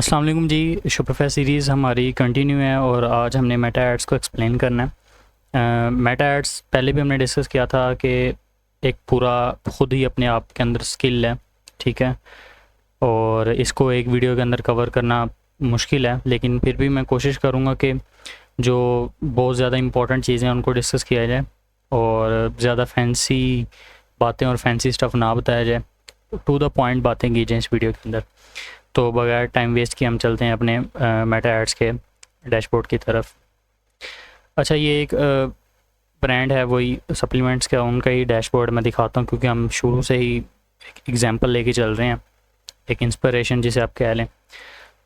अस्सलाम वालेकुम जी। शोपिफ़ाई सीरीज़ हमारी कंटिन्यू है और आज हमने मेटा एड्स को एक्सप्लेन करना है। मेटा एड्स पहले भी हमने डिस्कस किया था कि एक पूरा खुद ही अपने आप के अंदर स्किल है, ठीक है, और इसको एक वीडियो के अंदर कवर करना मुश्किल है, लेकिन फिर भी मैं कोशिश करूँगा कि जो बहुत ज़्यादा इंपॉर्टेंट चीज़ें हैं उनको डिस्कस किया जाए और ज़्यादा फैंसी बातें और फैंसी स्टफ़ ना बताया जाए, टू द पॉइंट बातें की जाएँ इस वीडियो के अंदर। तो बगैर टाइम वेस्ट किए हम चलते हैं अपने मेटा एड्स के डैशबोर्ड की तरफ। अच्छा, ये एक ब्रांड है, वही सप्लीमेंट्स का, उनका ही डैशबोर्ड मैं दिखाता हूँ क्योंकि हम शुरू से ही एक एग्जांपल लेके चल रहे हैं, एक इंस्पिरेशन जिसे आप कह लें।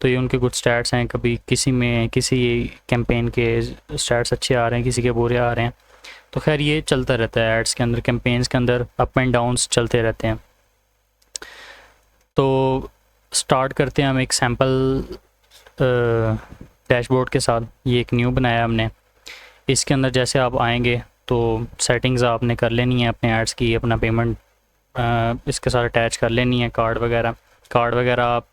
तो ये उनके कुछ स्टैट्स हैं, कभी किसी में किसी कैंपेन के स्टैट्स अच्छे आ रहे हैं, किसी के बुरे आ रहे हैं। तो खैर ये चलता रहता है एड्स के अंदर, कैंपेन्स के अंदर अप एंड डाउन्स चलते रहते हैं। तो स्टार्ट करते हैं हम एक सैम्पल डैशबोर्ड के साथ। ये एक न्यू बनाया हमने। इसके अंदर जैसे आप आएंगे तो सेटिंग्स आपने कर लेनी है अपने एड्स की, अपना पेमेंट इसके साथ अटैच कर लेनी है, कार्ड वगैरह आप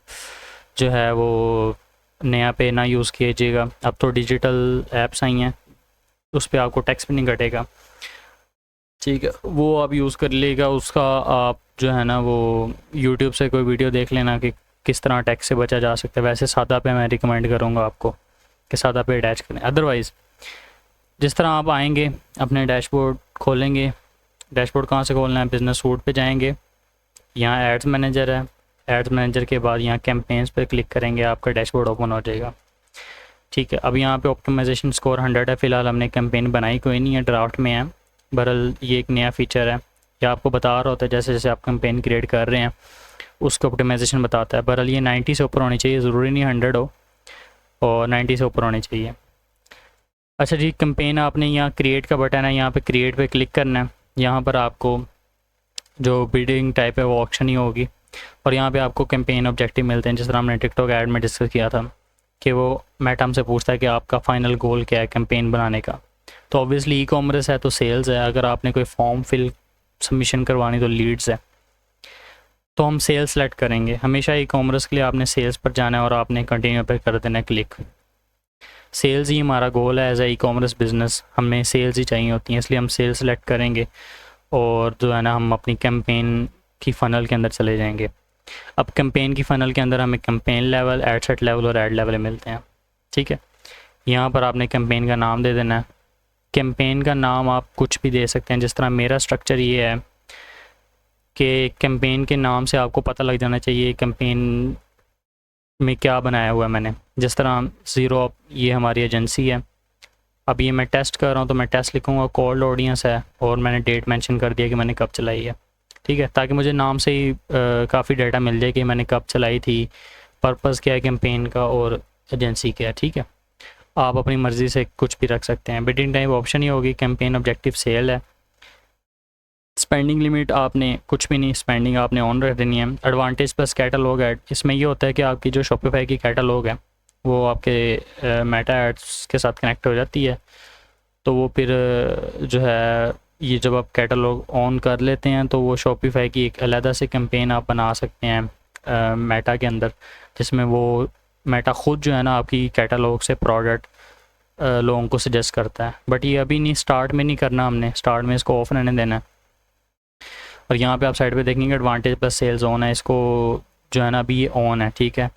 जो है वो नया पे ना यूज़ कीजिएगा। अब तो डिजिटल ऐप्स आई हैं, उस पर आपको टैक्स भी नहीं कटेगा, ठीक है, वो आप यूज़ कर लेगा। उसका आप जो है ना वो यूट्यूब से कोई वीडियो देख लेना कि किस तरह टैक्स से बचा जा सकता है। वैसे सादा पे मैं रिकमेंड करूँगा आपको कि सादा पे अटैच करें। अदरवाइज़ जिस तरह आप आएंगे अपने डैशबोर्ड खोलेंगे, डैशबोर्ड कहाँ से खोलना है, बिज़नेस सूट पे जाएंगे, यहाँ एड्स मैनेजर है, एड्स मैनेजर के बाद यहाँ कैंपेन्स पे क्लिक करेंगे, आपका डैशबोर्ड ओपन हो जाएगा, ठीक है। अब यहाँ पे ऑप्टिमाइजेशन स्कोर 100 है। फ़िलहाल हमने कैंपेन बनाई कोई नहीं है, ड्राफ्ट में है। बहरहाल ये एक नया फ़ीचर है, ये आपको बता रहा होता है जैसे जैसे आप कैंपेन क्रिएट कर रहे हैं उसका ऑप्टिमाइजेशन बताता है। बहरहाल ये 90 से ऊपर होनी चाहिए, ज़रूरी नहीं 100 हो, और 90 से ऊपर होनी चाहिए। अच्छा जी, कैंपेन आपने यहाँ क्रिएट का बटन है, यहाँ पे क्रिएट पे क्लिक करना है। यहाँ पर आपको जो बिडिंग टाइप है वो ऑप्शन ही होगी और यहाँ पे आपको कैंपेन ऑब्जेक्टिव मिलते हैं, जिस तरह हमने टिकटॉक ऐड में डिस्कस किया था कि वो मेटा हमसे पूछता है कि आपका फ़ाइनल गोल क्या है कैंपेन बनाने का। तो ऑब्वियसली ई कॉमर्स है तो सेल्स है, अगर आपने कोई फॉर्म फिल सबमिशन करवानी तो लीड्स है। तो हम सेल्स सेलेक्ट करेंगे। हमेशा ई कॉमर्स के लिए आपने सेल्स पर जाना है और आपने कंटिन्यू पर कर देना है क्लिक। सेल्स ही हमारा गोल है as a e commerce business, हमें सेल्स ही चाहिए होती हैं, इसलिए हम सेल्स सेलेक्ट करेंगे और जो है ना हम अपनी कैंपेन की फ़नल के अंदर चले जाएंगे। अब कैंपेन की फ़नल के अंदर हमें campaign level, ad set level और एड लेवल मिलते हैं, ठीक है। यहाँ पर आपने कैंपेन का नाम दे देना है। कैंपेन का नाम आप कुछ भी दे सकते हैं, जिस तरह मेरा स्ट्रक्चर ये है कि कैंपेन के नाम से आपको पता लग जाना चाहिए कैंपेन में क्या बनाया हुआ है मैंने। जिस तरह ज़ीरो, ये हमारी एजेंसी है, अब ये मैं टेस्ट कर रहा हूँ तो मैं टेस्ट लिखूँगा, कोल्ड ऑडियंस है और मैंने डेट मेंशन कर दिया कि मैंने कब चलाई है, ठीक है, ताकि मुझे नाम से ही काफ़ी डाटा मिल जाए कि मैंने कब चलाई थी, पर्पज़ क्या है कैंपेन का और एजेंसी क्या है, ठीक है। आप अपनी मर्ज़ी से कुछ भी रख सकते हैं। बिडिंग टाइप ऑप्शन ही होगी, कैंपेन ऑब्जेक्टिव सेल है। स्पेंडिंग लिमिट आपने कुछ भी नहीं, स्पेंडिंग आपने ऑन रख देनी है। एडवांटेज प्लस कैटलॉग ऐड, इसमें ये होता है कि आपकी जो शॉपिफाई की कैटलॉग है वो आपके मेटा एड्स के साथ कनेक्ट हो जाती है। तो वो फिर जो है ये जब आप कैटलॉग ऑन कर लेते हैं तो वो शॉपिफाई की एक अलग से कैंपेन आप बना सकते हैं मेटा के अंदर, जिसमें वो मेटा ख़ुद जो है ना आपकी कैटलॉग से प्रोडक्ट लोगों को सजेस्ट करता है। बट ये अभी नहीं, स्टार्ट में नहीं करना, हमने स्टार्ट में इसको ऑफ रहने देना है। और यहाँ पे आप साइड पे देखेंगे एडवांटेज प्लस सेल्स ऑन है, इसको जो है ना अभी ये ऑन है, ठीक है,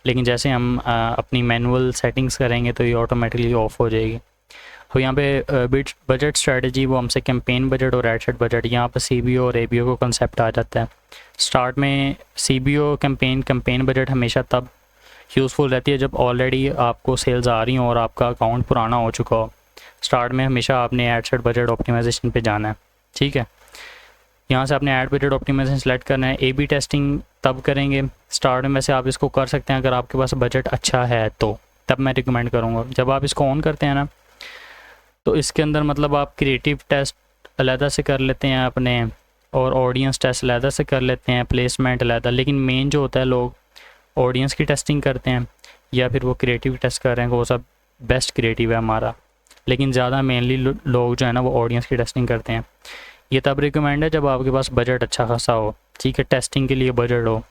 लेकिन जैसे हम अपनी मैनुअल सेटिंग्स करेंगे तो ये ऑटोमेटिकली ऑफ हो जाएगी। अब यहाँ पे बजट स्ट्रेटजी, वो हमसे कैंपेन बजट और एड सेट बजट, यहाँ पर CBO और ABO को कंसेप्ट आ जाता है। स्टार्ट में CBO कैंपेन बजट हमेशा तब यूज़फुल रहती है जब ऑलरेडी आपको सेल्स आ रही हो और आपका अकाउंट पुराना हो चुका हो। स्टार्ट में हमेशा आपने एड सेट बजट ऑप्टिमाइजेशन पे जाना है, ठीक है। यहाँ से आपने ऐड बजट ऑप्टिमाइजेशन सेलेक्ट करना है। A/B टेस्टिंग तब करेंगे स्टार्ट में, वैसे आप इसको कर सकते हैं अगर आपके पास बजट अच्छा है तो, तब मैं रिकमेंड करूँगा। जब आप इसको ऑन करते हैं ना तो इसके अंदर मतलब आप क्रिएटिव टेस्ट अलहदा से कर लेते हैं अपने, और ऑडियंस टेस्ट अलहदा से कर लेते हैं, प्लेसमेंट अलहदा, लेकिन मेन जो होता है लोग ऑडियंस की टेस्टिंग करते हैं या फिर वो क्रिएटिव टेस्ट कर रहे हैं, वो सब बेस्ट क्रिएटिव है हमारा, लेकिन ज़्यादा मेनली लोग जो है ना वो ऑडियंस की टेस्टिंग करते हैं। ये तब रिकमेंड है जब आपके पास बजट अच्छा खासा हो, ठीक है, टेस्टिंग के लिए बजट हो,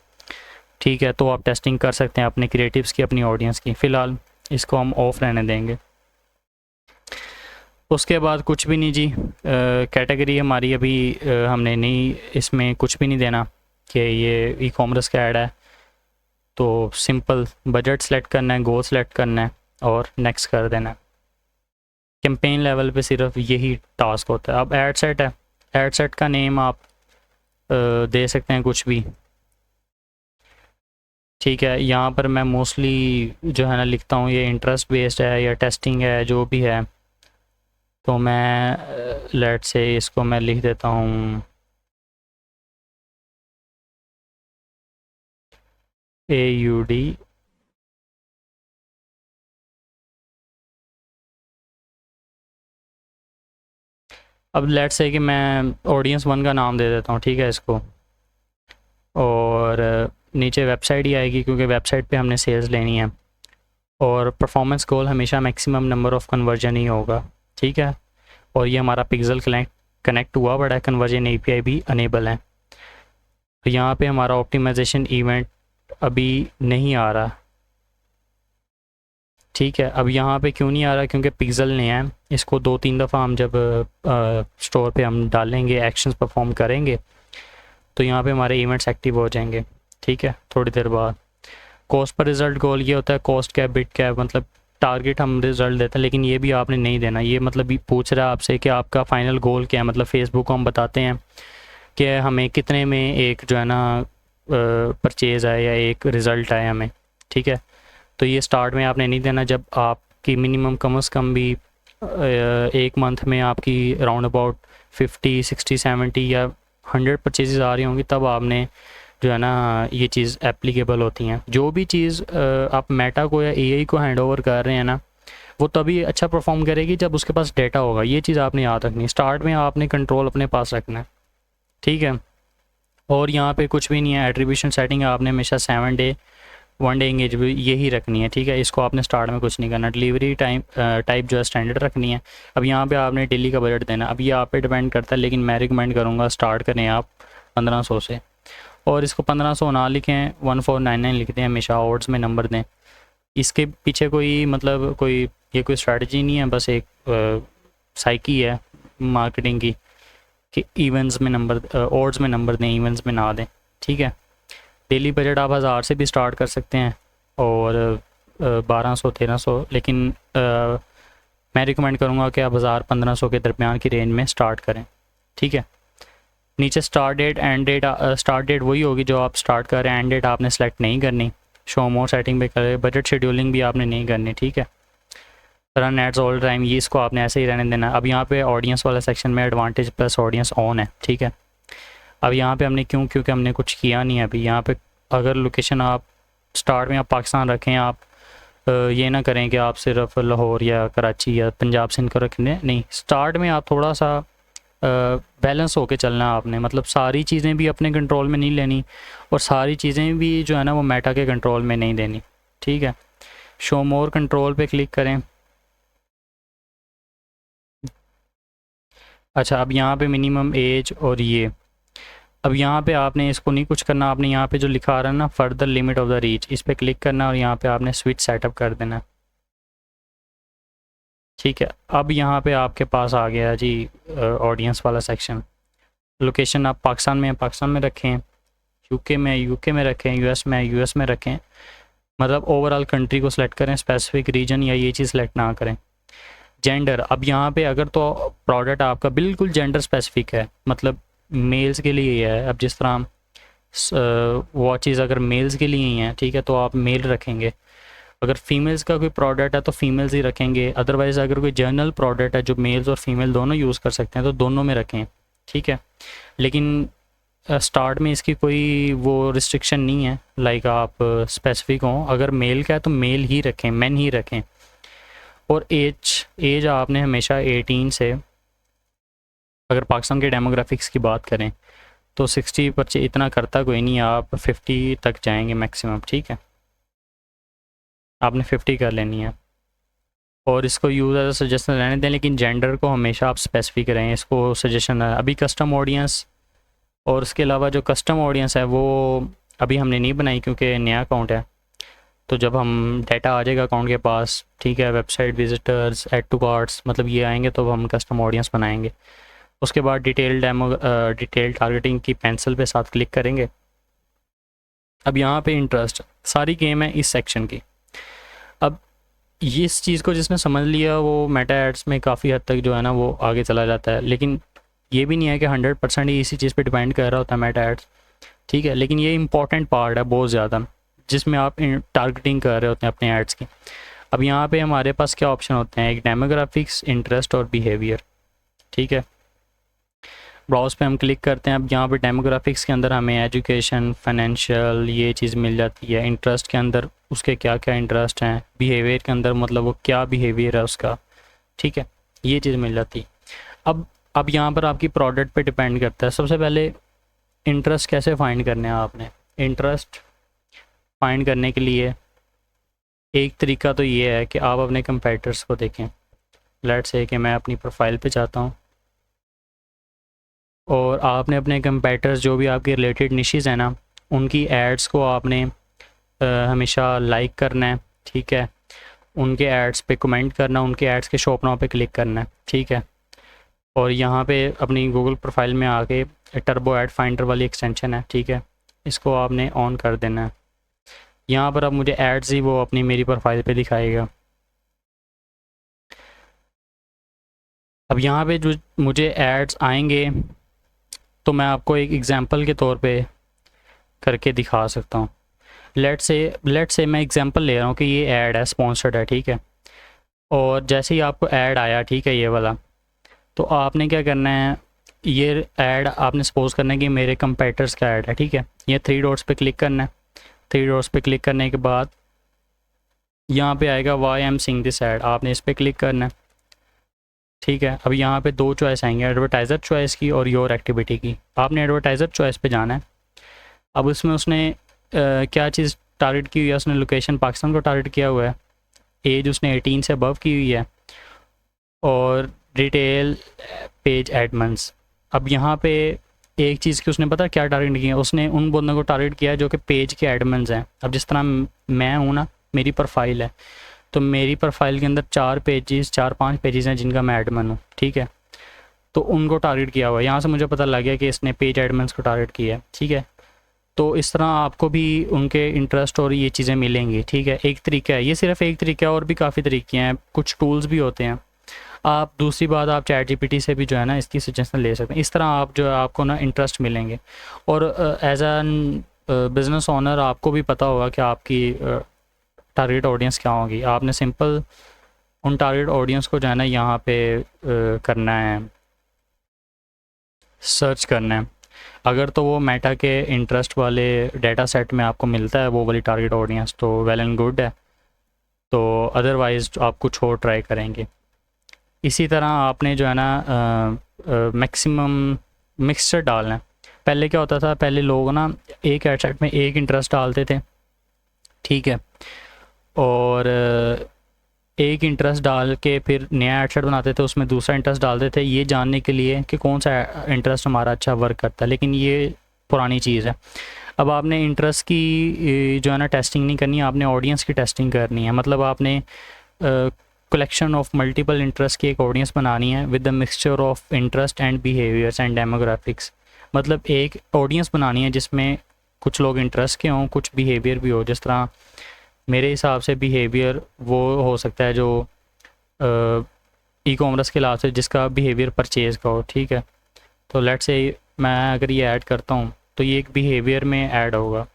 ठीक है, तो आप टेस्टिंग कर सकते हैं अपने क्रिएटिव्स की, अपनी ऑडियंस की। फ़िलहाल इसको हम ऑफ रहने देंगे। उसके बाद कुछ भी नहीं जी, कैटेगरी हमारी अभी हमने नहीं, इसमें कुछ भी नहीं देना कि ये ई कॉमर्स का ऐड है। तो सिंपल बजट सेलेक्ट करना है, गोल सेलेक्ट करना है और नेक्स्ट कर देना है। कैंपेन लेवल पे सिर्फ यही टास्क होता है। अब ऐड सेट है, ऐड सेट का नेम आप दे सकते हैं कुछ भी, ठीक है। यहाँ पर मैं मोस्टली जो है ना लिखता हूँ ये इंटरेस्ट बेस्ड है या टेस्टिंग है, जो भी है। तो मैं लेट से इसको मैं लिख देता हूँ AUD। अब लेट से कि मैं ऑडियंस 1 का नाम दे देता हूँ, ठीक है इसको। और नीचे वेबसाइट ही आएगी क्योंकि वेबसाइट पे हमने सेल्स लेनी है। और परफॉर्मेंस गोल हमेशा मैक्सिमम नंबर ऑफ़ कन्वर्जन ही होगा, ठीक है। और ये हमारा पिक्सल कनेक्ट हुआ बड़ा है, कन्वर्जन API भी अनेबल है। तो यहाँ पे हमारा ऑप्टिमाइजेशन इवेंट अभी नहीं आ रहा, ठीक है। अब यहाँ पे क्यों नहीं आ रहा, क्योंकि पिक्सल ने है, इसको 2-3 दफ़ा हम जब स्टोर पे हम डालेंगे, एक्शंस परफॉर्म करेंगे, तो यहाँ पे हमारे इवेंट्स एक्टिव हो जाएंगे, ठीक है, थोड़ी देर बाद। कॉस्ट पर रिज़ल्ट गोल ये होता है, कॉस्ट क्या बिट क्या, मतलब टारगेट हम रिज़ल्ट देते हैं, लेकिन ये भी आपने नहीं देना। ये मतलब ये पूछ रहा है आपसे कि आपका फ़ाइनल गोल क्या है। मतलब फेसबुक को हम बताते हैं कि हमें कितने में एक जो है ना परचेज़ आए या एक रिज़ल्ट आए हमें, ठीक है। तो ये स्टार्ट में आपने नहीं देना। जब आपकी मिनिमम कम से कम भी एक मंथ में आपकी राउंड अबाउट 50, 60, 70 या 100 परचेज़ आ रही होंगी, तब आपने जो है ना ये चीज़ एप्लीकेबल होती हैं। जो भी चीज़ आप मेटा को या AI को हैंड ओवर कर रहे हैं ना, वो तभी अच्छा परफॉर्म करेगी जब उसके पास डेटा होगा। ये चीज़ आपने याद रखनी है। स्टार्ट में आपने कंट्रोल अपने पास रखना है, ठीक है। और यहाँ पे कुछ भी नहीं है। एट्रीब्यूशन सेटिंग आपने हमेशा 7 डे 1 डे एंगेज यही रखनी है, ठीक है। इसको आपने स्टार्ट में कुछ नहीं करना। डिलीवरी टाइप जो है स्टैंडर्ड रखनी है। अब यहाँ पे आपने डेली का बजट देना। अब ये आप पे डिपेंड करता है, लेकिन मैं रिकमेंड करूँगा स्टार्ट करें आप 1500 से। और इसको 1500 ना लिखें, 1499 लिख दें, हमेशा ऑड्स में नंबर दें। इसके पीछे कोई मतलब कोई ये कोई स्ट्रेटजी नहीं है, बस एक साइकी है मार्केटिंग की कि इवेंट्स में नंबर, ऑड्स में नंबर दें, इवेंट्स में ना दें, ठीक है। डेली बजट आप 1000 से भी स्टार्ट कर सकते हैं और 1200, 1300, लेकिन मैं रिकमेंड करूँगा कि आप 1000-1500 के दरमियान की रेंज में स्टार्ट करें, ठीक है। नीचे start date end date, start date वही होगी जो आप स्टार्ट कर रहे हैं, एंड डेट आपने सेलेक्ट नहीं करनी। शो मोर सेटिंग पे करें, बजट शेड्यूलिंग भी आपने नहीं करनी, ठीक है। रन एड्स ऑल टाइम, ये इसको आपने ऐसे ही रहने देना। अब यहाँ पे ऑडियंस वाला सेक्शन में एडवांटेज प्लस ऑडियंस ऑन है, ठीक है। अब यहाँ पे हमने क्योंकि हमने कुछ किया नहीं है अभी। यहाँ पे अगर लोकेशन आप स्टार्ट में आप पाकिस्तान रखें, आप ये ना करें कि आप सिर्फ लाहौर या कराची या पंजाब सिंध को रखने, नहीं। स्टार्ट में आप थोड़ा सा बैलेंस होके चलना है आपने। मतलब सारी चीज़ें भी अपने कंट्रोल में नहीं लेनी और सारी चीज़ें भी जो है ना वो मेटा के कंट्रोल में नहीं देनी, ठीक है। शो मोर कंट्रोल पे क्लिक करें। अच्छा, अब यहाँ पे मिनिमम एज और ये, अब यहाँ पे आपने इसको नहीं कुछ करना। आपने यहाँ पे जो लिखा आ रहा है ना further limit of the reach, इस पर क्लिक करना और यहाँ पे आपने स्विच सेटअप कर देना, ठीक है। अब यहाँ पे आपके पास आ गया जी ऑडियंस वाला सेक्शन। लोकेशन आप पाकिस्तान में पाकिस्तान में रखें, यूके में यूके में रखें, यूएस में यूएस में रखें। मतलब ओवरऑल कंट्री को सिलेक्ट करें, स्पेसिफिक रीजन या ये चीज़ सेलेक्ट ना करें। जेंडर, अब यहाँ पे अगर तो प्रोडक्ट आपका बिल्कुल जेंडर स्पेसिफिक है, मतलब मेल्स के लिए ही है। अब जिस तरह वॉचेज़ अगर मेल्स के लिए ही हैं, ठीक है, तो आप मेल रखेंगे। अगर फीमेल्स का कोई प्रोडक्ट है तो फीमेल्स ही रखेंगे। अदरवाइज़ अगर कोई जनरल प्रोडक्ट है जो मेल्स और फीमेल दोनों यूज़ कर सकते हैं तो दोनों में रखें, ठीक है। लेकिन स्टार्ट में इसकी कोई वो रिस्ट्रिक्शन नहीं है, लाइक आप स्पेसिफिक हों। अगर मेल का है तो मेल ही रखें, मेन ही रखें। और एज आपने हमेशा 18 से, अगर पाकिस्तान के डेमोग्राफिक्स की बात करें तो 60 पर इतना करता कोई नहीं, आप 50 तक जाएंगे मैक्सिमम, ठीक है। आपने 50 कर लेनी है। और इसको यूज़ एज सजेशन रहने दें, लेकिन जेंडर को हमेशा आप स्पेसिफिक रहें, इसको सजेशन है। अभी कस्टम ऑडियंस, और उसके अलावा जो कस्टम ऑडियंस है वो अभी हमने नहीं बनाई क्योंकि नया अकाउंट है। तो जब हम डाटा आ जाएगा अकाउंट के पास, ठीक है, website visitors, add to carts, मतलब ये आएंगे तो हम कस्टम ऑडियंस बनाएंगे। उसके बाद डिटेल टारगेटिंग की पेंसिल पे साथ क्लिक करेंगे। अब यहाँ पे इंटरेस्ट, सारी गेम है इस सेक्शन की। अब ये इस चीज़ को जिसने समझ लिया वो मेटा एड्स में काफ़ी हद तक जो है ना वो आगे चला जाता है। लेकिन ये भी नहीं है कि 100% ही इसी चीज़ पे डिपेंड कर रहा होता है मेटा एड्स, ठीक है। लेकिन ये इंपॉर्टेंट पार्ट है बहुत ज़्यादा, जिसमें आप टारगेटिंग कर रहे होते हैं अपने एड्स की। अब यहाँ पे हमारे पास क्या ऑप्शन होते हैं, एक डेमोग्राफिक्स, इंटरेस्ट और बिहेवियर, ठीक है। ब्राउज़ पे हम क्लिक करते हैं। अब यहाँ पे डेमोग्राफिक्स के अंदर हमें एजुकेशन, फाइनेंशियल, ये चीज़ मिल जाती है। इंटरेस्ट के अंदर उसके क्या क्या इंटरेस्ट हैं, बिहेवियर के अंदर मतलब वो क्या बिहेवियर है उसका, ठीक है, ये चीज़ मिल जाती है। अब यहाँ पर आपकी प्रोडक्ट पे डिपेंड करता है। सबसे पहले इंटरेस्ट कैसे फाइंड करने हैं आपने। इंटरेस्ट फाइंड करने के लिए एक तरीका तो ये है कि आप अपने कंपेटिटर्स को देखें। लेट्स से कि मैं अपनी प्रोफाइल पे जाता हूँ और आपने अपने कंपेटिटर्स जो भी आपके रिलेटेड निशेज़ हैं ना, उनकी एड्स को आपने हमेशा लाइक करना है, ठीक है। उनके एड्स पे कमेंट करना, उनके एड्स के शॉप नाउ पे क्लिक करना है, ठीक है। और यहाँ पे अपनी गूगल प्रोफाइल में आके टर्बो एड फाइंडर वाली एक्सटेंशन है, ठीक है, इसको आपने ऑन कर देना है। यहाँ पर अब मुझे एड्स ही वो अपनी मेरी प्रोफाइल पे दिखाएगा। अब यहाँ पे जो मुझे एड्स आएंगे तो मैं आपको एक एग्जांपल के तौर पे करके दिखा सकता हूँ। लेट्स से मैं एग्जांपल ले रहा हूँ कि ये ऐड है, स्पॉन्सर्ड है, ठीक है। और जैसे ही आपको ऐड आया, ठीक है, ये वाला, तो आपने क्या करना है, ये ऐड आपने सपोज करना है कि मेरे कंपेटिटर्स का ऐड है, ठीक है। ये 3 डॉट्स पे क्लिक करना है। 3 डॉट्स पे क्लिक करने के बाद यहाँ पे आएगा why I am seeing this ad, आपने इस पर क्लिक करना है, ठीक है। अब यहाँ पे 2 चॉइस आएंगे, एडवर्टाइज़र चॉइस की और योर एक्टिविटी की। आपने एडवर्टाइज़र चॉइस पे जाना है। अब उसमें उसने क्या चीज़ टारगेट की हुई है, उसने लोकेशन पाकिस्तान को टारगेट किया हुआ है, एज उसने 18 से अबव की हुई है, और रिटेल पेज एडमंस। अब यहाँ पे एक चीज़ की उसने पता क्या टारगेट किया, उसने उन बंदों को टारगेट किया है जो कि पेज के एडमंस हैं। अब जिस तरह मैं हूँ ना, मेरी प्रोफाइल है, तो मेरी प्रोफाइल के अंदर 4-5 पेजेस हैं जिनका मैं एडमन हूँ, ठीक है। तो उनको टारगेट किया हुआ है। यहाँ से मुझे पता लग गया कि इसने पेज एडमंस को टारगेट किया है, ठीक है। तो इस तरह आपको भी उनके इंटरेस्ट और ये चीज़ें मिलेंगी, ठीक है। एक तरीका है, ये सिर्फ एक तरीका है, और भी काफ़ी तरीके हैं, कुछ टूल्स भी होते हैं। आप दूसरी बात, आप चैट जीपीटी से भी जो है ना इसकी सजेशन ले सकते हैं। इस तरह आप जो है आपको ना इंटरेस्ट मिलेंगे। और एज एन बिज़नेस ओनर आपको भी पता होगा कि आपकी टारगेट ऑडियंस क्या होगी। आपने सिंपल उन टारगेट ऑडियंस को जो है ना यहाँ पे करना है, सर्च करना है। अगर तो वो मेटा के इंटरेस्ट वाले डेटा सेट में आपको मिलता है वो वाली टारगेट ऑडियंस, तो वेल एंड गुड है। तो अदरवाइज़ आप कुछ और ट्राई करेंगे। इसी तरह आपने जो है ना मैक्सिमम मिक्सचर डालना है। पहले क्या होता था, पहले लोग ना एक एड सेट में एक इंटरेस्ट डालते थे, ठीक है, और एक इंटरेस्ट डाल के फिर नया एड सेट बनाते थे, उसमें दूसरा इंटरेस्ट डालते थे, ये जानने के लिए कि कौन सा इंटरेस्ट हमारा अच्छा वर्क करता है। लेकिन ये पुरानी चीज़ है। अब आपने इंटरेस्ट की जो है ना टेस्टिंग नहीं करनी है, आपने ऑडियंस की टेस्टिंग करनी है। मतलब आपने कलेक्शन ऑफ मल्टीपल इंटरेस्ट की एक ऑडियंस बनानी है with the mixture of interest and behaviours and demographics. मतलब एक ऑडियंस बनानी है जिसमें कुछ लोग इंटरेस्ट के हों, कुछ बिहेवियर भी हो। जिस तरह मेरे हिसाब से बिहेवियर वो हो सकता है जो ई कॉमर्स के हिसाब से जिसका बिहेवियर परचेज़ का हो, ठीक है। तो लेट्स से मैं अगर ये ऐड करता हूँ तो ये एक बिहेवियर में ऐड होगा,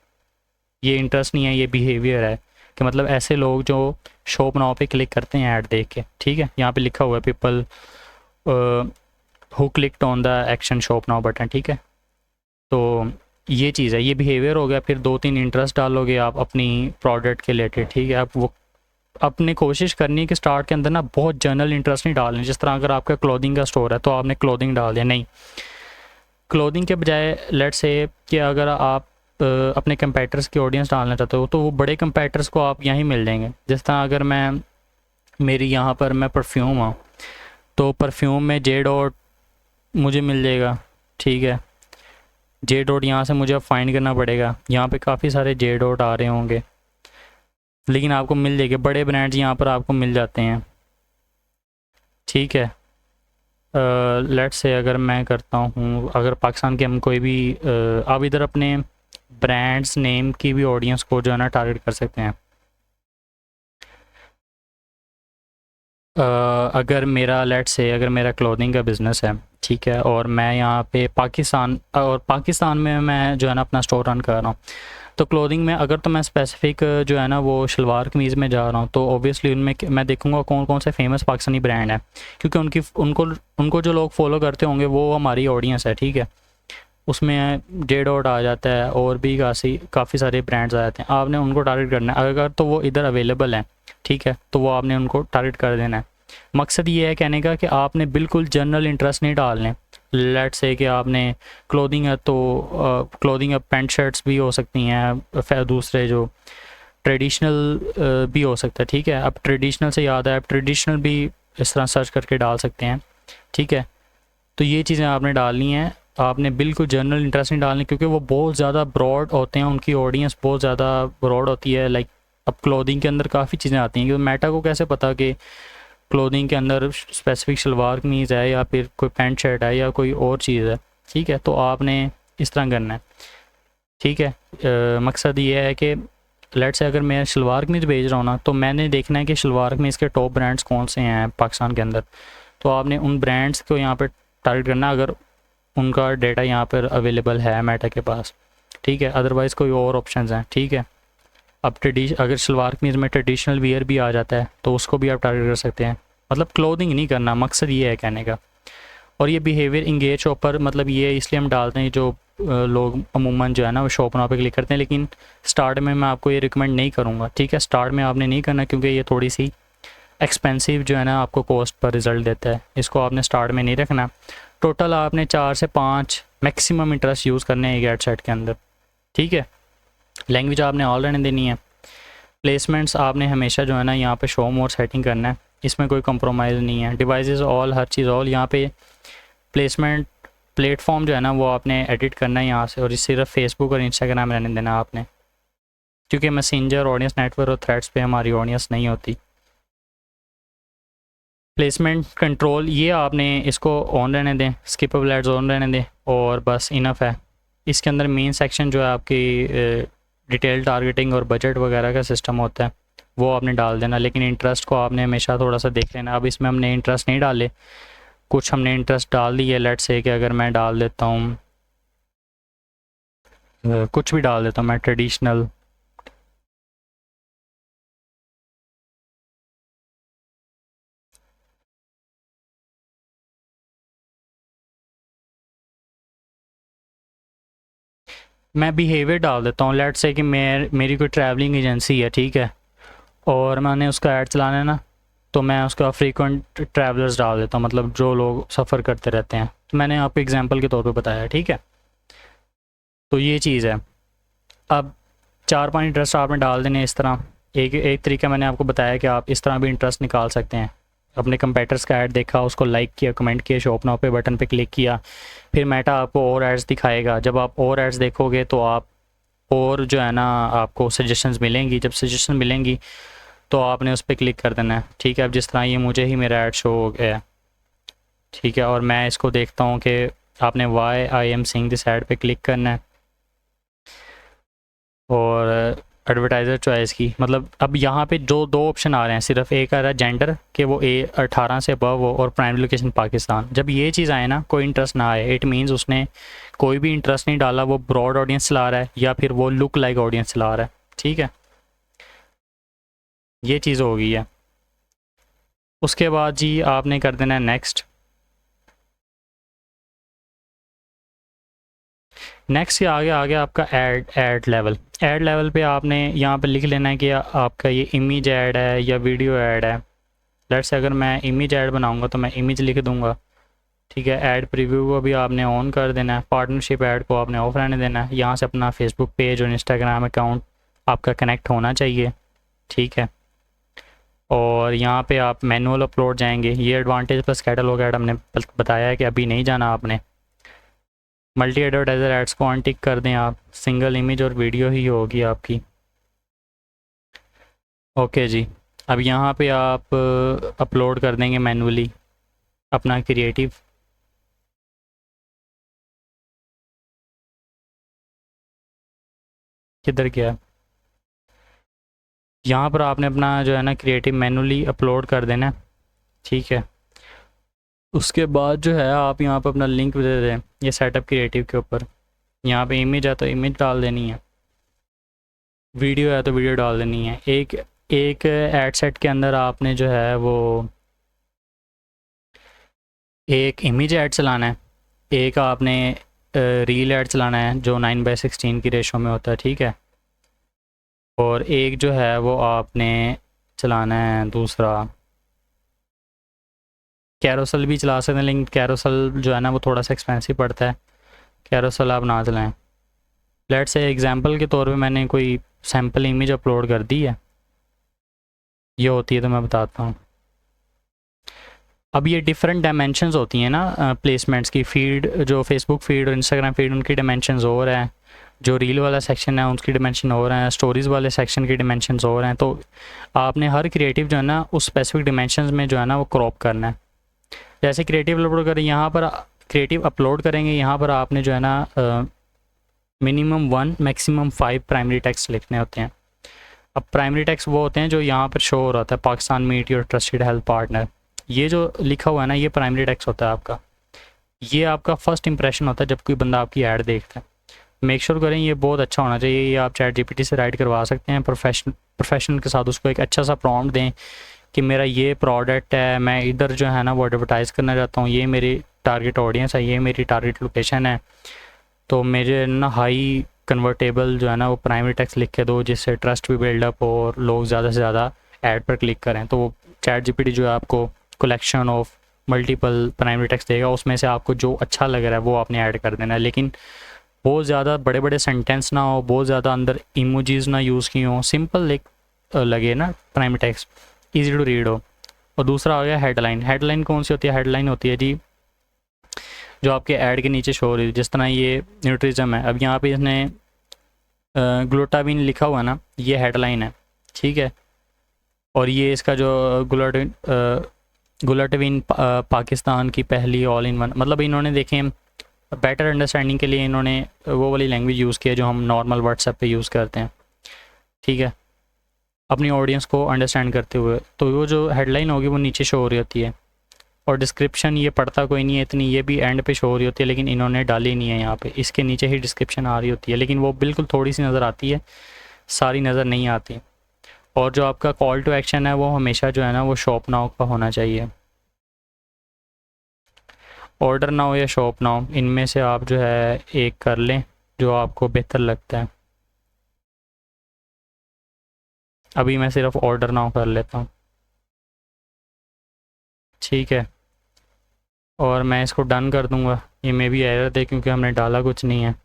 ये इंटरेस्ट नहीं है, ये बिहेवियर है। कि मतलब ऐसे लोग जो शॉप नाउ पे क्लिक करते हैं ऐड देख के, ठीक है। यहाँ पे लिखा हुआ है people who clicked on the action shop now button, ठीक है। तो ये चीज़ है, ये बिहेवियर हो गया। फिर 2-3 इंटरेस्ट डालोगे आप अपनी प्रोडक्ट के रिलेटेड, ठीक है। आप वो अपने कोशिश करनी है कि स्टार्ट के अंदर ना बहुत जनरल इंटरेस्ट नहीं डालने। जिस तरह अगर आपका क्लोथिंग का स्टोर है तो आपने क्लोथिंग डाल दिया, नहीं। क्लोथिंग के बजाय लेट्स से कि अगर आप अपने कंपेटिटर्स की ऑडियंस डालना चाहते हो तो वो बड़े कंपेटिटर्स को आप यहीं मिल जाएंगे। जिस तरह अगर मैं मेरी यहाँ पर मैं परफ्यूम हूँ तो परफ्यूम में जे डॉट मुझे मिल जाएगा, ठीक है। जे डॉट यहाँ से मुझे अब फाइंड करना पड़ेगा। यहाँ पे काफ़ी सारे जे डॉट आ रहे होंगे, लेकिन आपको मिल जाएंगे, बड़े ब्रांड्स यहाँ पर आपको मिल जाते हैं। ठीक है, लेट्स से अगर मैं करता हूँ, अगर पाकिस्तान के हम कोई भी आप इधर अपने ब्रांड्स नेम की भी ऑडियंस को जो है ना टारगेट कर सकते हैं। अगर मेरा लेट्स से अगर मेरा क्लोथिंग का बिज़नेस है, ठीक है, और मैं यहाँ पे पाकिस्तान में मैं जो है ना अपना स्टोर रन कर रहा हूँ, तो क्लोथिंग में अगर तो मैं स्पेसिफिक जो है ना वो शलवार कमीज़ में जा रहा हूँ, तो ऑब्वियसली उनमें मैं देखूँगा कौन कौन से फेमस पाकिस्तानी ब्रांड है, क्योंकि उनको उनको जो लोग फॉलो करते होंगे वो हमारी ऑडियंस है। ठीक है, उसमें जे डॉट आ जाता है और भी काफ़ी सारे ब्रांड्स आ जाते हैं। आपने उनको टारगेट करना है, अगर तो वो इधर अवेलेबल हैं, ठीक है, तो वो आपने उनको टारगेट कर देना है। मकसद ये है कहने का कि आपने बिल्कुल जनरल इंटरेस्ट नहीं डालने। लेट्स से कि आपने क्लोथिंग है तो क्लोथिंग अब पैंट शर्ट्स भी हो सकती हैं, फिर दूसरे जो ट्रेडिशनल भी हो सकता है। ठीक है, अब ट्रेडिशनल से याद है, आप ट्रेडिशनल भी इस तरह सर्च करके डाल सकते हैं। ठीक है, तो ये चीज़ें आपने डालनी हैं, आपने बिल्कुल जनरल इंटरेस्ट नहीं डालनी, क्योंकि वो बहुत ज़्यादा ब्रॉड होते हैं, उनकी ऑडियंस बहुत ज़्यादा ब्रॉड होती है। लाइक अब क्लोथिंग के अंदर काफ़ी चीज़ें आती हैं, क्योंकि मेटा को कैसे पता कि क्लोथिंग के अंदर स्पेसिफिक शलवार कमीज़ है या फिर कोई पैंट शर्ट है या कोई और चीज़ है। ठीक है, तो आपने इस तरह करना है। ठीक है, मकसद ये है कि लेट से अगर मैं शलवार कमीज़ भेज रहा हूँ ना, तो मैंने देखना है कि शलवार कमीज़ के टॉप ब्रांड्स कौन से हैं पाकिस्तान के अंदर, तो आपने उन ब्रांड्स को यहाँ पर टारगेट करना, अगर उनका डेटा यहाँ पर अवेलेबल है मेटा के पास। ठीक है, अदरवाइज़ कोई और ऑप्शंस हैं। ठीक है, अब अगर शलवार कमीज़ में ट्रेडिशनल वियर भी आ जाता है तो उसको भी आप टारगेट कर सकते हैं। मतलब क्लोथिंग नहीं करना, मकसद ये है कहने का। और ये बिहेवियर इंगेज शॉपर, मतलब ये इसलिए हम डालते हैं, जो लोग अमूमन जो है ना वो शॉप नाउ पे क्लिक करते हैं, लेकिन स्टार्ट में मैं आपको ये रिकमेंड नहीं करूँगा। ठीक है, स्टार्ट में आपने नहीं करना, क्योंकि ये थोड़ी सी एक्सपेंसिव जो है ना आपको कॉस्ट पर रिज़ल्ट देता है, इसको आपने स्टार्ट में नहीं रखना। टोटल आपने 4 से 5 मैक्सिमम इंटरेस्ट यूज़ करने हैं एक एड सेट के अंदर। ठीक है, लैंग्वेज आपने ऑल रहने देनी है। प्लेसमेंट्स आपने हमेशा जो है ना यहाँ पे शो मोर सेटिंग करना है, इसमें कोई कंप्रोमाइज़ नहीं है। डिवाइसेस ऑल, हर चीज़ ऑल। यहाँ पे प्लेसमेंट प्लेटफॉर्म जो है ना वो आपने एडिट करना है यहाँ से, और सिर्फ फेसबुक और इंस्टाग्राम रहने देना आपने, क्योंकि मैसेंजर, ऑडियंस नेटवर्क और थ्रेड्स पे हमारी ऑडियंस नहीं होती। प्लेसमेंट कंट्रोल ये आपने इसको ऑन रहने दें, स्किपेबल एड्स ऑन रहने दें, और बस इनफ है। इसके अंदर मेन सेक्शन जो है आपकी डिटेल टारगेटिंग और बजट वगैरह का सिस्टम होता है, वो आपने डाल देना, लेकिन इंटरेस्ट को आपने हमेशा थोड़ा सा देख लेना। अब इसमें हमने इंटरेस्ट नहीं डाले, कुछ हमने इंटरेस्ट डाल दिए। लेट्स से कि अगर मैं डाल देता हूँ कुछ भी डाल देता हूँ, मैं ट्रेडिशनल, मैं बिहेवियर डाल देता हूँ। लेट्स से कि मेरी कोई ट्रैवलिंग एजेंसी है, ठीक है, और मैंने उसका ऐड चलाना है ना, तो मैं उसका फ्रीक्वेंट ट्रैवलर्स डाल देता हूँ, मतलब जो लोग सफ़र करते रहते हैं। तो मैंने आपको एग्जांपल के तौर पे बताया। ठीक है, तो ये चीज़ है। अब 4-5 इंटरेस्ट आपने डाल देने इस तरह। एक एक तरीका मैंने आपको बताया कि आप इस तरह भी इंटरेस्ट निकाल सकते हैं। अपने कंपेटर्स का ऐड देखा, उसको लाइक किया, कमेंट किया, शॉप नाउ पे बटन पे क्लिक किया, फिर मेटा आपको और एड्स दिखाएगा। जब आप और एड्स देखोगे तो आप और जो है ना आपको सजेशंस मिलेंगी। जब सजेशन मिलेंगी तो आपने उस पर क्लिक कर देना है। ठीक है, अब जिस तरह ये मुझे ही मेरा ऐड शो हो गया है, ठीक है, और मैं इसको देखता हूँ कि आपने why I am seeing this ad पे क्लिक करना है, और एडवर्टाइज़र चॉइस की, मतलब अब यहाँ पे जो दो ऑप्शन आ रहे हैं, सिर्फ एक आ रहा है जेंडर कि वो 18 से अबव हो, और प्राइमरी लोकेशन पाकिस्तान। जब ये चीज़ आए ना, कोई इंटरेस्ट ना आए, इट मीन्स उसने कोई भी इंटरेस्ट नहीं डाला, वो ब्रॉड ऑडियंस चला रहा है या फिर वो लुक लाइक ऑडियंस चला रहा है। ठीक है, ये चीज़ हो गई है। उसके बाद जी आपने कर देना है नेक्स्ट। नेक्स्ट के आगे आ गया आपका ऐड लेवल। ऐड लेवल पे आपने यहाँ पे लिख लेना है कि आपका ये इमेज ऐड है या वीडियो ऐड है। लेट्स से अगर मैं इमेज ऐड बनाऊँगा तो मैं इमेज लिख दूँगा। ठीक है, ऐड प्रीव्यू को भी आपने ऑन कर देना है। पार्टनरशिप ऐड को आपने ऑफ रहने देना है। यहाँ से अपना फेसबुक पेज और इंस्टाग्राम अकाउंट आपका कनेक्ट होना चाहिए। ठीक है, और यहाँ पे आप मैनुअल अपलोड जाएंगे। ये एडवांटेज प्लस कैटलॉग ऐड हमने बताया है कि अभी नहीं जाना आपने। मल्टी एडवर्टाइज़र एड्स को अनटिक कर दें आप, सिंगल इमेज और वीडियो ही होगी आपकी। ओके जी, अब यहाँ पे आप अपलोड कर देंगे मैनुअली अपना क्रिएटिव। किधर गया? यहाँ पर आपने अपना जो है ना क्रिएटिव मैनुअली अपलोड कर देना, ठीक है। उसके बाद जो है आप यहाँ पर अपना लिंक दे दें ये सेटअप क्रिएटिव के ऊपर। यहाँ पे इमेज है तो इमेज डाल देनी है, वीडियो है तो वीडियो डाल देनी है। एक एक एड सेट के अंदर आपने जो है वो एक इमेज ऐड चलाना है, एक आपने रील ऐड चलाना है जो 9:16 की रेशो में होता है, ठीक है। और एक जो है वो आपने चलाना है दूसरा, कैरोसल भी चला सकते हैं लेकिन कैरोसल जो है ना वो थोड़ा सा एक्सपेंसिव पड़ता है, कैरोसल आप ना चलाएं। लेट्स से एग्जांपल के तौर पे मैंने कोई सैम्पल इमेज अपलोड कर दी है, ये होती है तो मैं बताता हूँ। अब ये डिफरेंट डायमेंशंस होती हैं ना प्लेसमेंट्स की, फीड जो फेसबुक फीड और इंस्टाग्राम फीड उनकी डायमेंशंस और हैं, जो रील वाला सेक्शन है उसकी डायमेंशन और हैं, स्टोरीज़ वाले सेक्शन की डायमेंशंस और हैं। तो आपने हर क्रिएटिव जो है ना उस स्पेसिफिक डायमेंशंस में जो है ना वो क्रॉप करना है। जैसे क्रिएटिव अपलोड करें, यहाँ पर क्रिएटिव अपलोड करेंगे, यहाँ पर आपने जो है ना मिनिमम 1 मैक्सिमम 5 प्राइमरी टेक्स्ट लिखने होते हैं। अब प्राइमरी टेक्स्ट वो होते हैं जो यहाँ पर शो हो रहा था, Pakistan meet your trusted health partner, ये जो लिखा हुआ है ना ये प्राइमरी टेक्स्ट होता है आपका, ये आपका फर्स्ट इंप्रेशन होता है जब कोई बंदा आपकी ऐड देखता है। मेक श्योर करें ये बहुत अच्छा होना चाहिए, ये आप चैट जीपीटी से राइट करवा सकते हैं, प्रोफेशनल के साथ उसको एक अच्छा सा प्रॉम्प्ट दें कि मेरा ये प्रोडक्ट है, मैं इधर जो है ना वो एडवर्टाइज़ करना चाहता हूँ, ये मेरी टारगेट ऑडियंस है, ये मेरी टारगेट लोकेशन है, तो मेरे ना हाई कन्वर्टेबल जो है ना वो प्राइमरी टेक्स्ट लिख के दो जिससे ट्रस्ट भी बिल्डअप हो और लोग ज़्यादा से ज़्यादा ऐड पर क्लिक करें। तो चैट जीपीटी जो है आपको collection of multiple primary text देगा, उसमें से आपको जो अच्छा लग रहा है वो आपने ऐड कर देना है, लेकिन बहुत ज़्यादा बड़े बड़े सेंटेंस ना हो, बहुत ज़्यादा अंदर इमोजीज़ ना यूज़ की हो, सिंपल एक लगे ना primary text, easy to read हो। और दूसरा आ गया हेडलाइन। हेडलाइन कौन सी होती है? हेडलाइन होती है जी जो आपके ऐड के नीचे शो हो रही है, जिस तरह ये न्यूट्रिज्म है, अब यहाँ पे इसने ग्लूटामिन लिखा हुआ ना, ये हेडलाइन है, ठीक है। और ये इसका जो ग्लूटामिन पाकिस्तान की पहली ऑल इन वन, मतलब इन्होंने देखें बेटर अंडरस्टैंडिंग के लिए इन्होंने वो वाली लैंग्वेज यूज़ की है जो हम नॉर्मल व्हाट्सएप पे यूज़ करते हैं, ठीक है, अपनी ऑडियंस को अंडरस्टैंड करते हुए। तो वो जो हेडलाइन होगी वो नीचे शो हो रही होती है, और डिस्क्रिप्शन ये पढ़ता कोई नहीं है इतनी, ये भी एंड पे शो हो रही होती है, लेकिन इन्होंने डाली नहीं है यहाँ पे, इसके नीचे ही डिस्क्रिप्शन आ रही होती है, लेकिन वो बिल्कुल थोड़ी सी नज़र आती है, सारी नज़र नहीं आती। और जो आपका कॉल टू एक्शन है वो हमेशा जो है ना वो शॉप नाउ का होना चाहिए, ऑर्डर नाउ या शॉप नाउ, इनमें से आप जो है एक कर लें जो आपको बेहतर लगता है। अभी मैं सिर्फ ऑर्डर नाउ कर लेता हूँ, ठीक है, और मैं इसको डन कर दूँगा। ये मे भी एरर दे क्योंकि हमने डाला कुछ नहीं है।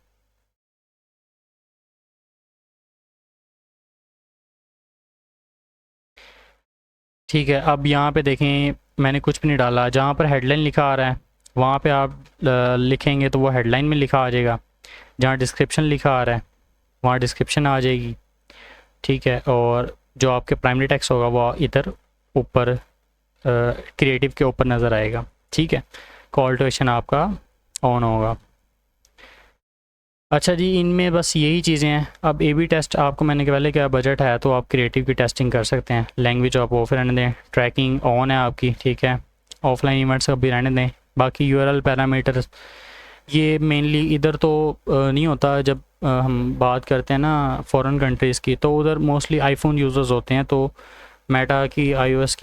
ठीक है, अब यहाँ पे देखें मैंने कुछ भी नहीं डाला, जहाँ पर हेडलाइन लिखा आ रहा है वहाँ पे आप लिखेंगे तो वो हेडलाइन में लिखा आ जाएगा, जहाँ डिस्क्रिप्शन लिखा आ रहा है वहाँ डिस्क्रिप्शन आ जाएगी, ठीक है। और जो आपके प्राइमरी टेक्स्ट होगा वो इधर ऊपर क्रिएटिव के ऊपर नज़र आएगा, ठीक है। कॉल टू एक्शन आपका ऑन होगा। अच्छा जी, इनमें बस यही चीज़ें हैं। अब ए बी टेस्ट आपको मैंने पहले क्या बजट है तो आप क्रिएटिव की टेस्टिंग कर सकते हैं, लैंग्वेज आप ऑफ रहने दें, ट्रैकिंग ऑन है आपकी, ठीक है, ऑफलाइन इवेंट्स अभी रहने दें। बाकी यूआरएल पैरामीटर्स ये मेनली इधर तो नहीं होता, जब हम बात करते हैं ना फॉरेन कंट्रीज़ की तो उधर मोस्टली आईफोन यूज़र्स होते हैं, तो मेटा की आईओएस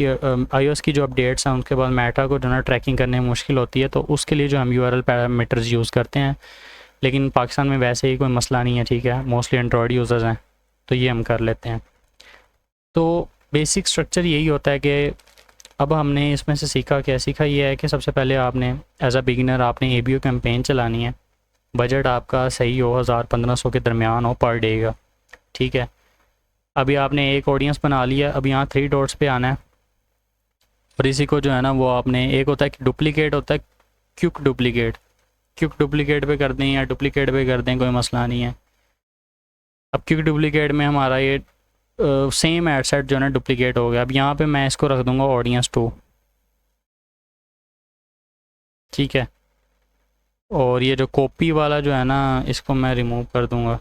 की जो अपडेट्स हैं उनके बाद मेटा को जो है ट्रैकिंग करने में मुश्किल होती है, तो उसके लिए जो हम यूआरएल पैरामीटर्स यूज़ करते हैं। लेकिन पाकिस्तान में वैसे ही कोई मसला नहीं है, ठीक है, मोस्टली एंड्रॉयड यूज़र्स हैं तो ये हम कर लेते हैं। तो बेसिक स्ट्रक्चर यही होता है कि अब हमने इसमें से सीखा क्या? सीखा ये है कि सबसे पहले आपने एज अ बिगिनर आपने एबीओ कैंपेन चलानी है, बजट आपका सही हो, 1000-1500 के दरमियान हो पर डे का, ठीक है। अभी आपने एक ऑडियंस बना लिया, अब यहाँ 3 डॉट्स पे आना है और इसी को जो है ना वो आपने, एक होता है कि डुप्लीकेट होता है, क्विक डुप्लीकेट, क्विक डुप्लीकेट पे कर दें या डुप्लीकेट पे कर दें, कोई मसला नहीं है। अब क्विक डुप्लीकेट में हमारा ये सेम एड सेट जो है ना डुप्लीकेट हो गया। अब यहाँ पे मैं इसको रख दूँगा ऑडियंस 2, ठीक है। और ये जो कॉपी वाला जो है ना इसको मैं रिमूव कर दूँगा।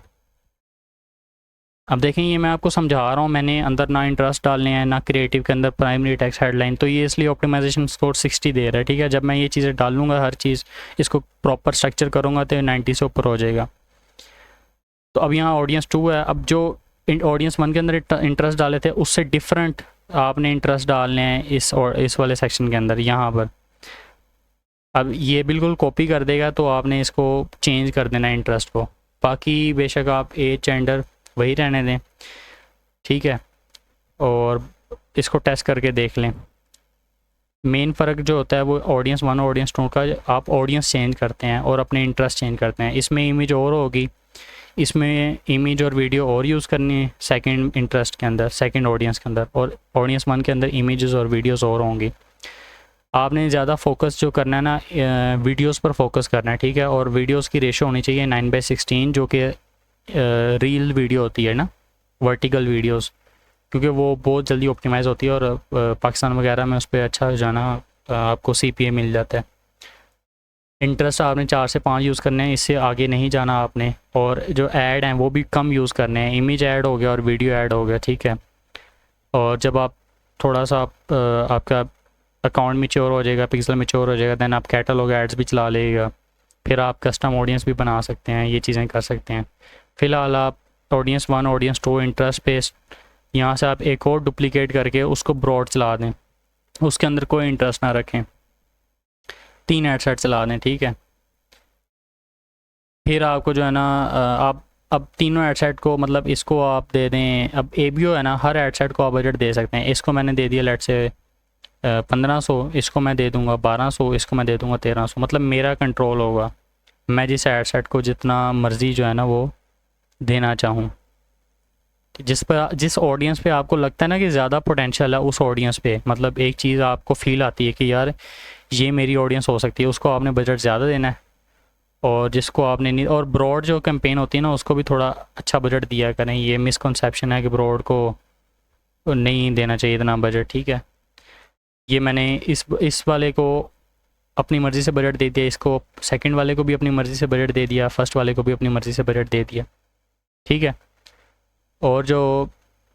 अब देखें ये मैं आपको समझा रहा हूँ, मैंने अंदर ना इंटरेस्ट डालने हैं ना क्रिएटिव के अंदर प्राइमरी टेक्स्ट हेडलाइन, तो ये इसलिए ऑप्टिमाइजेशन स्कोर 60 दे रहा है, ठीक है। जब मैं ये चीज़ें डालूंगा हर चीज़ इसको प्रॉपर स्ट्रक्चर करूँगा तो 90 से ऊपर हो जाएगा। तो अब यहाँ ऑडियंस 2 है। अब जो ऑडियंस 1 के अंदर इंटरेस्ट डाले थे उससे डिफरेंट आपने इंटरेस्ट डालने हैं इस वाले सेक्शन के अंदर यहाँ पर। अब ये बिल्कुल कॉपी कर देगा तो आपने इसको चेंज कर देना इंटरेस्ट को। बाकी बेशक आप एज जेंडर वही रहने दें, ठीक है। और इसको टेस्ट करके देख लें। मेन फ़र्क जो होता है वो ऑडियंस 1 ऑडियंस 2 का, आप ऑडियंस चेंज करते हैं और अपने इंटरेस्ट चेंज करते हैं। इसमें इमेज और होगी, इसमें इमेज और वीडियो और यूज़ करनी है सेकंड इंटरेस्ट के अंदर, सेकंड ऑडियंस के अंदर, और ऑडियंस 1 के अंदर इमेजेस और वीडियोस और होंगी। आपने ज़्यादा फोकस जो करना है ना वीडियोस पर फोकस करना है, ठीक है। और वीडियोस की रेशो होनी चाहिए 9/16, जो कि रील वीडियो होती है ना, वर्टिकल वीडियोस, क्योंकि वो बहुत जल्दी ऑप्टिमाइज़ होती है और पाकिस्तान वगैरह में उस पर अच्छा जाना आपको CPA मिल जाता है। इंटरेस्ट आपने 4 से 5 यूज़ करने हैं, इससे आगे नहीं जाना आपने। और जो ऐड हैं वो भी कम यूज़ करने हैं, इमेज ऐड हो गया और वीडियो ऐड हो गया, ठीक है। और जब आप थोड़ा सा आपका अकाउंट मैच्योर हो जाएगा, पिक्सल मैच्योर हो जाएगा, दैन आप कैटलॉग एड्स भी चला लेगा, फिर आप कस्टम ऑडियंस भी बना सकते हैं, ये चीज़ें कर सकते हैं। फ़िलहाल आप ऑडियंस 1 ऑडियंस 2 इंटरेस्ट बेस्ड, यहाँ से आप एक और डुप्लीकेट करके उसको ब्रॉड चला दें, उसके अंदर कोई इंटरेस्ट ना रखें, 3 एड सेट चला दें, ठीक है। फिर आपको जो है ना आप अब तीनों एड सेट को मतलब इसको आप दे दें। अब ABO है ना, हर एड सेट को आप बजट दे सकते हैं। इसको मैंने दे दिया लेट से 1500, इसको मैं दे दूंगा 1200, इसको मैं दे दूंगा 1300। मतलब मेरा कंट्रोल होगा, मैं जिस एड सेट को जितना मर्ज़ी जो है ना वो देना चाहूँ। जिस ऑडियंस पे आपको लगता है ना कि ज़्यादा पोटेंशियल है, उस ऑडियंस पे मतलब एक चीज़ आपको फील आती है कि यार ये मेरी ऑडियंस हो सकती है, उसको आपने बजट ज़्यादा देना है। और जिसको आपने नहीं, और ब्रॉड जो कैंपेन होती है ना उसको भी थोड़ा अच्छा बजट दिया करें। ये मिसकंसेप्शन है कि ब्रॉड को नहीं देना चाहिए इतना बजट, ठीक है। ये मैंने इस वाले को अपनी मर्ज़ी से बजट दे दिया, इसको सेकंड वाले को भी अपनी मर्ज़ी से बजट दे दिया, फर्स्ट वाले को भी अपनी मर्ज़ी से बजट दे दिया, ठीक है। और जो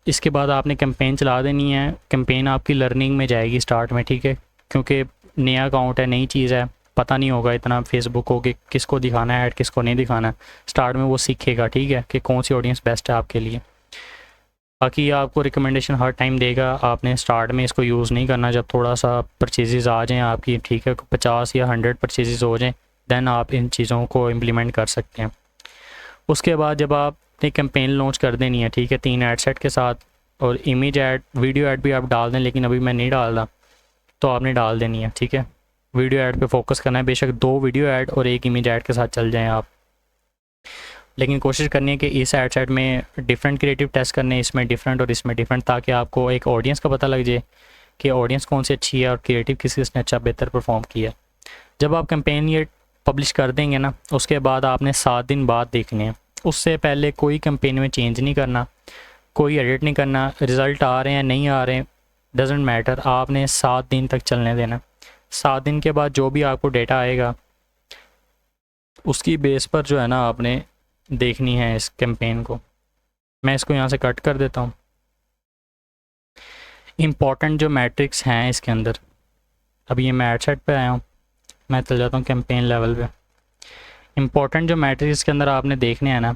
इसके बाद आपने कैंपेन चला देनी है। कैंपेन आपकी लर्निंग में जाएगी स्टार्ट में, ठीक है, क्योंकि नया अकाउंट है, नई चीज़ है, पता नहीं होगा इतना फेसबुक को कि किसको दिखाना है ऐड, किसको नहीं दिखाना है। स्टार्ट में वो सीखेगा, ठीक है, कि कौन सी ऑडियंस बेस्ट है आपके लिए। बाकी आपको रिकमेंडेशन हर टाइम देगा, आपने स्टार्ट में इसको यूज़ नहीं करना। जब थोड़ा सा परचेजेस आ जाएँ आपकी, ठीक है, 50 या 100 परचेजेस हो जाएँ, दैन आप इन चीज़ों को इम्प्लीमेंट कर सकते हैं। उसके बाद जब आपने कैंपेन लॉन्च कर देनी है, ठीक है, 3 एड सेट के साथ, और इमेज ऐड वीडियो ऐड भी आप डाल दें, लेकिन अभी मैं नहीं डाल रहा, तो आपने डाल देनी है, ठीक है। वीडियो ऐड पे फोकस करना है, बेशक 2 वीडियो ऐड और 1 इमेज ऐड के साथ चल जाएं आप, लेकिन कोशिश करनी है कि इस एड सेट में डिफरेंट क्रिएटिव टेस्ट करने, इसमें डिफरेंट और इसमें डिफरेंट, ताकि आपको एक ऑडियंस का पता लग जाए कि ऑडियंस कौन सी अच्छी है और क्रिएटिव किसने अच्छा बेहतर परफॉर्म किया। जब आप कैंपेन ये पब्लिश कर देंगे ना, उसके बाद आपने 7 दिन बाद देखने हैं। उससे पहले कोई कैंपेन में चेंज नहीं करना, कोई एडिट नहीं करना। रिज़ल्ट आ रहे हैं नहीं आ रहे डजेंट मैटर, आपने 7 दिन तक चलने देना। 7 दिन के बाद जो भी आपको डेटा आएगा उसकी बेस पर जो है ना आपने देखनी है इस कैंपेन को। मैं इसको यहाँ से कट कर देता हूँ। इम्पॉर्टेंट जो मैट्रिक्स हैं इसके अंदर, अभी ये मैं एड सेट पे आया हूँ, मैं चल जाता हूँ कैंपेन लेवल पे। इम्पॉर्टेंट जो मैट्रिक्स के अंदर आपने देखने हैं ना,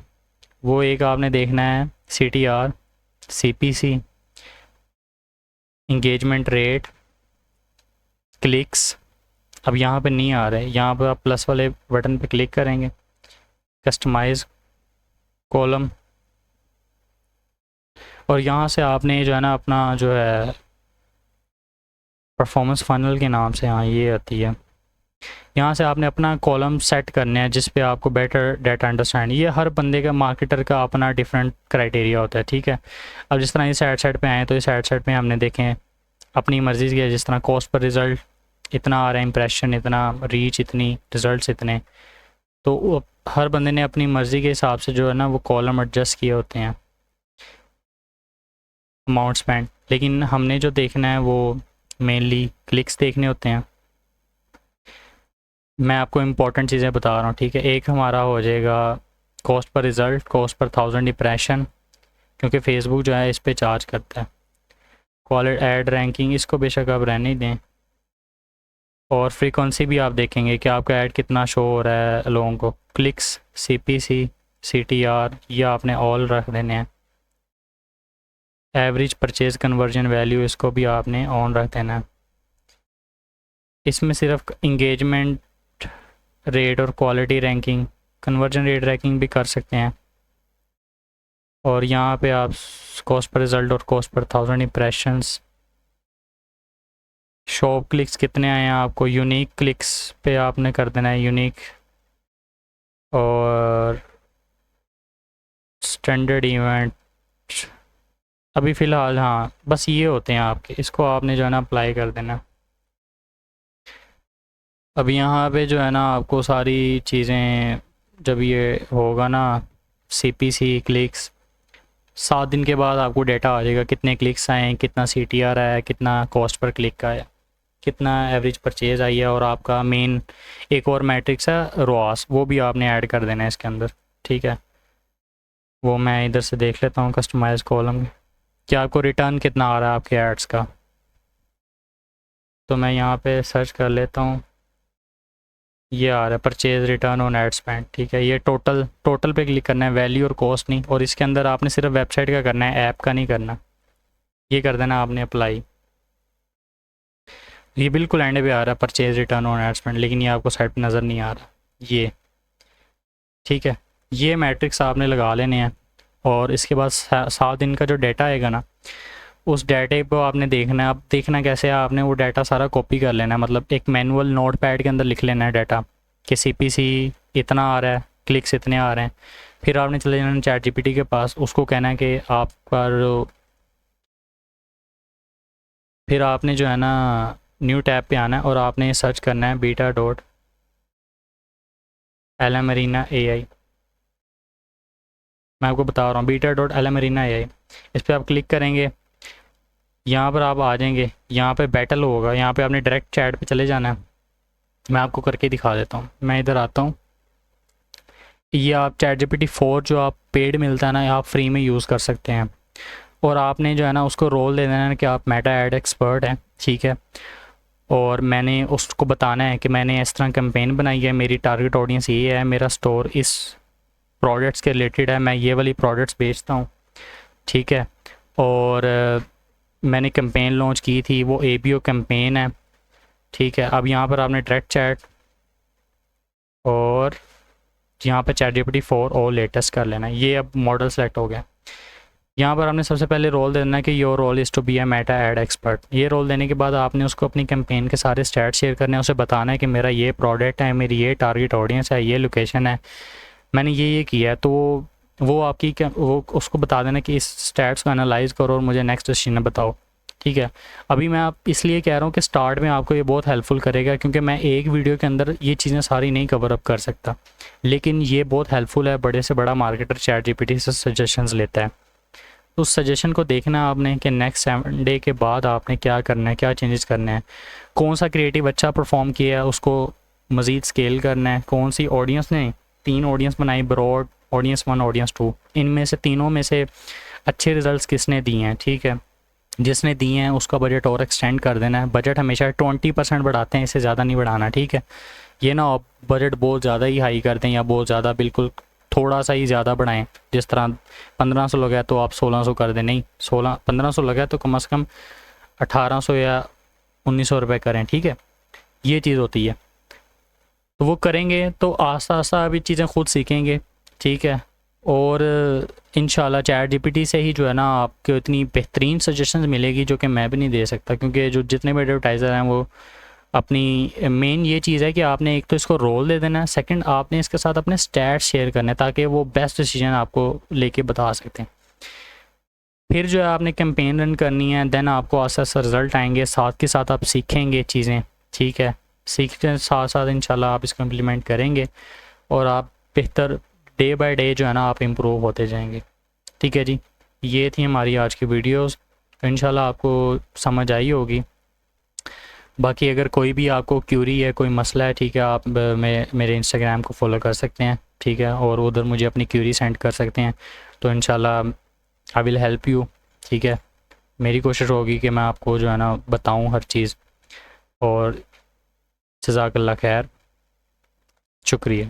वो एक आपने देखना है CTR, CPC, engagement rate, clicks. अब यहाँ पे नहीं आ रहे, यहाँ पर आप प्लस वाले बटन पे क्लिक करेंगे, कस्टमाइज कॉलम, और यहाँ से आपने जो है ना अपना जो है परफॉर्मेंस फनल के नाम से, हाँ ये आती है, यहाँ से आपने अपना कॉलम सेट करने हैं जिस पे आपको बेटर डाटा अंडरस्टैंड। ये हर बंदे का, मार्केटर का अपना डिफरेंट क्राइटेरिया होता है, ठीक है। अब जिस तरह इस एड सेट पे आए तो इस एड सेट पे हमने देखें अपनी मर्ज़ी की, जिस तरह कॉस्ट पर रिज़ल्ट इतना आ रहा है, इंप्रेशन इतना, रीच इतनी, रिज़ल्ट इतने, तो हर बंदे ने अपनी मर्ज़ी के हिसाब से जो है ना वो कॉलम एडजस्ट किए होते हैं अमाउंट स्पेंड, लेकिन हमने जो देखना है वो मेनली क्लिक्स देखने होते हैं। मैं आपको इम्पोर्टेंट चीज़ें बता रहा हूँ, ठीक है। एक हमारा हो जाएगा cost per result, cost per 1000 impression, क्योंकि फेसबुक जो है इस पे चार्ज करता है। क्वालिटी एड रैंकिंग, इसको बेशक आप रहने ही दें। और फ्रीक्वेंसी भी आप देखेंगे कि आपका ऐड कितना शो हो रहा है लोगों को। क्लिक्स, CPC, CTR, ये आपने ऑल रख देने हैं। एवरेज परचेज कन्वर्जन वैल्यू, इसको भी आपने ऑन रख देना है। इसमें सिर्फ इंगेजमेंट रेट और quality ranking, conversion rate ranking भी कर सकते हैं। और यहाँ पे आप कॉस्ट पर रिज़ल्ट और cost per 1000 impressions, shop clicks कितने आए हैं आपको, यूनिक क्लिक्स पे आपने कर देना है यूनिक, और स्टैंडर्ड इवेंट अभी फ़िलहाल, हाँ बस ये होते हैं आपके, इसको आपने जो है ना अप्लाई कर देना। अब यहाँ पे जो है ना आपको सारी चीज़ें जब ये होगा ना, CPC क्लिक्स, 7 दिन के बाद आपको डेटा आ जाएगा कितने क्लिक्स आए हैं, कितना CTR आया है, कितना कॉस्ट पर क्लिक का है, कितना एवरेज परचेज आई है। और आपका मेन एक और मैट्रिक्स है रोआस, वो भी आपने ऐड कर देना है इसके अंदर, ठीक है। वो मैं इधर से देख लेता हूँ कस्टमाइज कॉलम, क्या आपको रिटर्न कितना आ रहा है आपके एड्स का। तो मैं यहाँ पे सर्च कर लेता हूँ, ये आ रहा है purchase return on ad spend, ठीक है। ये टोटल पे क्लिक करना है, वैल्यू और कॉस्ट नहीं। और इसके अंदर आपने सिर्फ वेबसाइट का करना है, ऐप का नहीं करना। ये कर देना आपने अप्लाई। ये बिल्कुल एंड पे आ रहा है purchase return on ad spend, लेकिन ये आपको साइड पे नज़र नहीं आ रहा ये, ठीक है। ये मैट्रिक्स आपने लगा लेने हैं। और इसके बाद 7 दिन का जो डाटा आएगा ना, उस डाटे को आपने देखना है। अब देखना कैसे है, आपने वो डाटा सारा कॉपी कर लेना है, मतलब एक मैनुअल नोट पैड के अंदर लिख लेना है डाटा कि CPC इतना आ रहा है, क्लिक्स इतने आ रहे हैं। फिर आपने चले जाना ChatGPT के पास, उसको कहना है कि आपका फिर आपने जो है ना न्यू टैब पे आना है और आपने सर्च करना है beta.llamarina.ai। मैं आपको बता रहा हूँ beta.llamarina.ai। इस पर आप क्लिक करेंगे, यहाँ पर आप आ जाएंगे, यहाँ पे बैटल होगा, यहाँ पे आपने डायरेक्ट चैट पे चले जाना है। मैं आपको करके दिखा देता हूँ, मैं इधर आता हूँ। ये आप ChatGPT 4 जो आप पेड मिलता है ना, आप फ्री में यूज़ कर सकते हैं। और आपने जो है ना उसको रोल दे देना है कि आप मेटा एड एक्सपर्ट हैं, ठीक है। और मैंने उसको बताना है कि मैंने इस तरह कैंपेन बनाई है, मेरी टारगेट ऑडियंस ये है, मेरा स्टोर इस प्रोडक्ट्स के रिलेटेड है, मैं ये वाली प्रोडक्ट्स बेचता हूँ, ठीक है। और मैंने कैंपेन लॉन्च की थी, वो ABO कैंपेन है, ठीक है। अब यहाँ पर आपने डायरेक्ट चैट और यहाँ पर ChatGPT 4 और लेटेस्ट कर लेना है। ये अब मॉडल सेलेक्ट हो गया। यहाँ पर आपने सबसे पहले रोल देना है कि your role is to be a meta ad expert. ये रोल देने के बाद आपने उसको अपनी कैंपेन के सारे स्टैट शेयर करने हैं, उसे बताना है कि मेरा ये प्रोडक्ट है, मेरी ये टारगेट ऑडियंस है, ये लोकेशन है, मैंने ये किया है। तो वो आपकी वो उसको बता देना कि इस स्टैट्स को एनालाइज करो और मुझे नेक्स्ट डिसीजन बताओ, ठीक है। अभी मैं आप इसलिए कह रहा हूँ कि स्टार्ट में आपको ये बहुत हेल्पफुल करेगा, क्योंकि मैं एक वीडियो के अंदर ये चीज़ें सारी नहीं कवर अप कर सकता, लेकिन ये बहुत हेल्पफुल है। बड़े से बड़ा मार्केटर ChatGPT से सजेशंस लेता है, तो उस सजेशन को देखना आपने कि नेक्स्ट 7 डे के बाद आपने क्या करना है, क्या चेंजेस करने हैं, कौन सा क्रिएटिव अच्छा परफॉर्म किया है उसको मज़ीद स्केल करना है, कौन सी ऑडियंस ने 3 ऑडियंस बनाई, ब्रॉड ऑडियंस 1, ऑडियंस 2, इनमें से तीनों में से अच्छे रिजल्ट्स किसने दिए हैं, ठीक है। जिसने दिए हैं उसका बजट और एक्सटेंड कर देना है। बजट हमेशा 20% बढ़ाते हैं, इससे ज़्यादा नहीं बढ़ाना, ठीक है। ये ना आप बजट बहुत ज़्यादा ही हाई कर दें या बहुत ज़्यादा बिल्कुल थोड़ा सा ही ज़्यादा बढ़ाएं। जिस तरह 1500 लगा तो आप 1600 कर दें, नहीं 1500 लगा तो कम से कम 1800 या 1900 रुपये करें, ठीक है। ये चीज़ होती है, तो वो करेंगे तो आस्ता आस्ता अभी चीज़ें खुद सीखेंगे, ठीक है। और इंशाल्लाह ChatGPT से ही जो है ना आपको इतनी बेहतरीन सजेशंस मिलेगी जो कि मैं भी नहीं दे सकता, क्योंकि जो जितने भी एडवर्टाइज़र हैं वो अपनी मेन ये चीज़ है कि आपने एक तो इसको रोल दे देना है, सेकंड आपने इसके साथ अपने स्टैट्स शेयर करने ताकि वो बेस्ट डिसीजन आपको लेके बता सकते हैं। फिर जो है आपने कैंपेन रन करनी है, देन आपको आस्ते आस्ते रिज़ल्ट आएंगे, साथ के साथ आप सीखेंगे चीज़ें, ठीक है। सीखते साथ साथ इंशाल्लाह आप इसको इम्प्लीमेंट करेंगे और आप बेहतर डे बाय डे जो है ना आप इम्प्रूव होते जाएंगे। ठीक है जी, ये थी हमारी आज की वीडियोस, इंशाल्लाह आपको समझ आई होगी। बाकी अगर कोई भी आपको क्यूरी है, कोई मसला है, ठीक है, आप मेरे इंस्टाग्राम को फॉलो कर सकते हैं, ठीक है, और उधर मुझे अपनी क्यूरी सेंड कर सकते हैं, तो इंशाल्लाह आई विल हेल्प यू। ठीक है, मेरी कोशिश होगी कि मैं आपको जो है ना बताऊं हर चीज़। और जज़ाकल्लाह खैर, शुक्रिया।